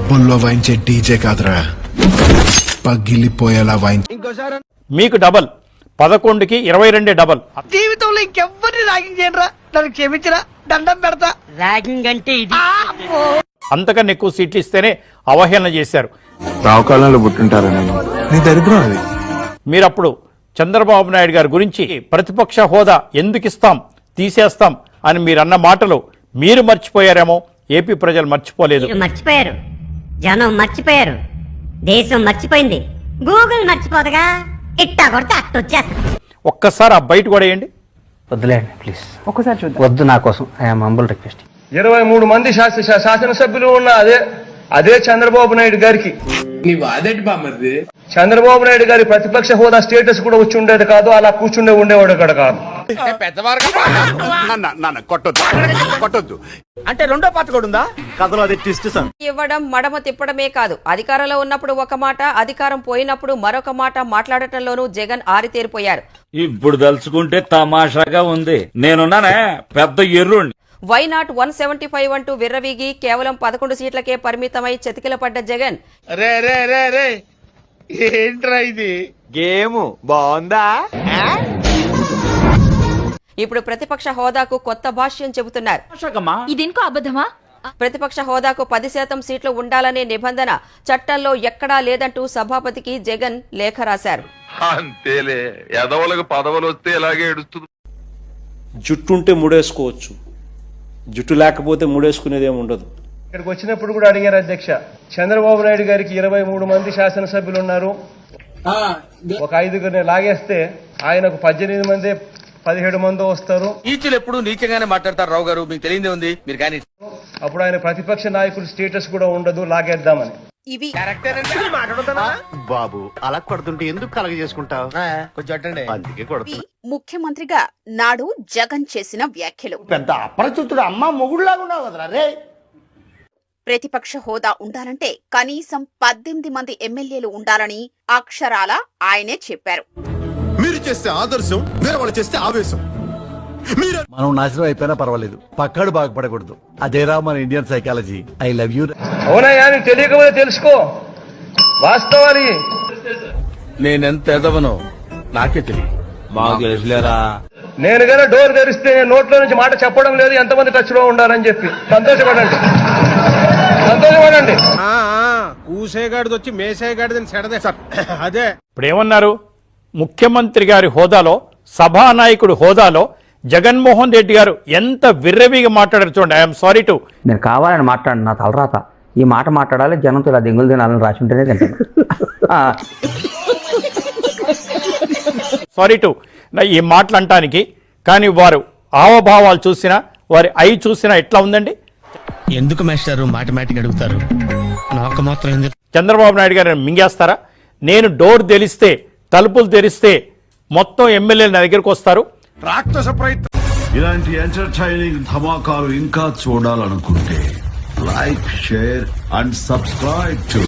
పబ్బుల్లో వాయించే DJ కాదురా, పగిలిపోయేలా వాయించే. మీకు double 11కి 22 double. జీవితంలో ఇంకెవ్వరిని ర్యాగింగ్ చేయరా, నన్ను క్షమించరా, దండం పెడతా. ర్యాగింగ్ అంటే ఇది. అంతకన్నా ఎక్కువ సీట్లు ఇస్తేనే అవహేళన చేశారు. రావుకాలంలో పుట్టింటారని నీ దరిద్రం అది. మీరప్పుడు చంద్రబాబు నాయుడు గారి గురించి ప్రతిపక్ష హోదా ఎందుకు ఇస్తాం, తీసేస్తాం అని మీరన్న మాటలు మీరు మర్చిపోయారేమో, ఏపీ ప్రజలు మర్చిపోలేదు. మర్చిపోయారు, జనం మర్చిపోయారు, దేశం మర్చిపోయింది, గూగుల్ మర్చిపోదుగా. ఇట్టా కొడితే అట్టొచ్చేస్తా. ఒక్కసారి ఆ బయట కూడా వేయండి. వద్దులేండి ప్లీజ్, ఒక్కసారి చూద్దాం. వద్దు, నా కోసం ఐఎమ్ హంబుల్ రిక్వెస్ట్. 23 మంది శాసనసభ్యులు ఉన్న అదే చంద్రబాబు నాయుడు గారికి చంద్రబాబు నాయుడు గారి ప్రతిపక్ష హోదా స్టేటస్ కూడా వచ్చి ఉండేది కాదు, అలా ఉండేవాడు కూడా కాదు. అంటే రెండో పాత్ర కూడా ఉందా కథలో? అది ట్విస్ట్. ఇవ్వడం మడమ తిప్పడమే కాదు, అధికారంలో ఉన్నప్పుడు ఒక మాట, అధికారం పోయినప్పుడు మరొక మాట మాట్లాడటంలోనూ జగన్ ఆరితేరిపోయారు. ఇప్పుడు తలుచుకుంటే తమాషాగా ఉంది. నేనున్నానే పెద్ద ఎర్రుండి. వైనాట్ 175 అంటూ విర్రవీగి కేవలం 11 సీట్లకే పరిమితమై చతికిలపడ్డ జగన్ ఏంట్రా ఇది గేమ్ బాగుందా? ఇప్పుడు ప్రతిపక్ష హోదాకు కొత్త భాష్యం చెబుతున్నారు. ఇదింకో అబద్ధమా? ప్రతిపక్ష హోదాకు 10% సీట్లు ఉండాలనే నిబంధన చట్టంలో ఎక్కడా లేదంటూ సభాపతికి జగన్ లేఖ రాశారు. అంతేలే, ఎదవలకు పదవులు వస్తే ఎలాగే ఏడుస్తుంది. జుట్టుంటే ముడేసుకోవచ్చు, జుట్టు లేకపోతే ముడేసుకునేది ఏమి ఉండదు. ఇక్కడికి వచ్చినప్పుడు కూడా అడిగారు అధ్యక్ష, చంద్రబాబు నాయుడు గారికి 23 మంది శాసనసభ్యులు ఉన్నారు, ఒక 5గురిని లాగేస్తే ఆయనకు 18 మంది 17 మందో వస్తారు. నీచులు ఎప్పుడు నీచంగానే మాట్లాడతారు రావు గారు, మీకు తెలియదే ఉంది మీరు కానీ. అప్పుడు ఆయన ప్రతిపక్ష నాయకుడు స్టేటస్ కూడా ఉండదు, లాగేద్దామని. ఇవి బాబు అలా కొడుతుంటే ఎందుకు కలగ చేసుకుంటావు? అందుకే కొడుతున్నా. ముఖ్యమంత్రిగా నాడు జగన్ చేసిన వ్యాఖ్యలు పెద్ద అపరిచితుడు, అమ్మ మొగుడులాగా ఉన్నావు కదరా రే. ప్రతిపక్ష హోదా ఉండాలంటే కనీసం 18 మంది ఎమ్మెల్యేలు ఉండాలని అక్షరాల ఆయనే చెప్పారు. మీరు చేస్తే ఆదర్శం, వేరే వాళ్ళు చేస్తే ఆవేశం. మనం నాశనం అయిపోయినా పర్వాలేదు, పక్కాడు బాగుపడకూడదు. అదేరా మన Indian psychology. I love you. అవునయ్యా, నీకు తెలియకపోతే తెలుసుకో వాస్తవాలు. నేనెంత ఎదవనో నాకే తెలియదు. మాకు తెలుసులేరా. నేను కనుక డోర్ తెరిస్తే నోట్లో నుంచి మాట చెప్పడం లేదు, ఎంతమంది టచ్ లో ఉండాలని చెప్పి. సంతోషపడండి, సంతోషపడండి. కూసేగాడిది వచ్చి మేసేగాడిదని సెడదే సార్. అదే ఇప్పుడు ఏమన్నారు? ముఖ్యమంత్రి గారి హోదాలో, సభానాయకుడు హోదాలో జగన్మోహన్ రెడ్డి గారు ఎంత విర్రవీగా మాట్లాడారు చూడండి. I'm sorry to. నేను కావాలని మాట్లాడు, నా తలరాత. ఈ మాట మాట్లాడాలి, జనంతో ఇలా దింగులు తినాలని రాసి ఉంటేనే తింటాను. సారీ టు ఈ మాటలు అంటానికి. కానీ వారు హావభావాలు చూసినా, వారి ఐ చూసినా ఎట్లా ఉందండి? ఎందుకు మాస్టారు మాటమాటిక్ అడుగుతారు? నాకు మాత్రం చంద్రబాబు నాయుడు గారు మింగేస్తారా? నేను డోర్ తెరిస్తే, తలుపులు తెరిస్తే మొత్తం ఎమ్మెల్యేలు నా దగ్గరకు వస్తారు. రాక్షస ప్రయత్నం. ఇలాంటి ఎంటర్టైనింగ్ ధమాకాలు ఇంకా చూడాలనుకుంటే like, share and subscribe to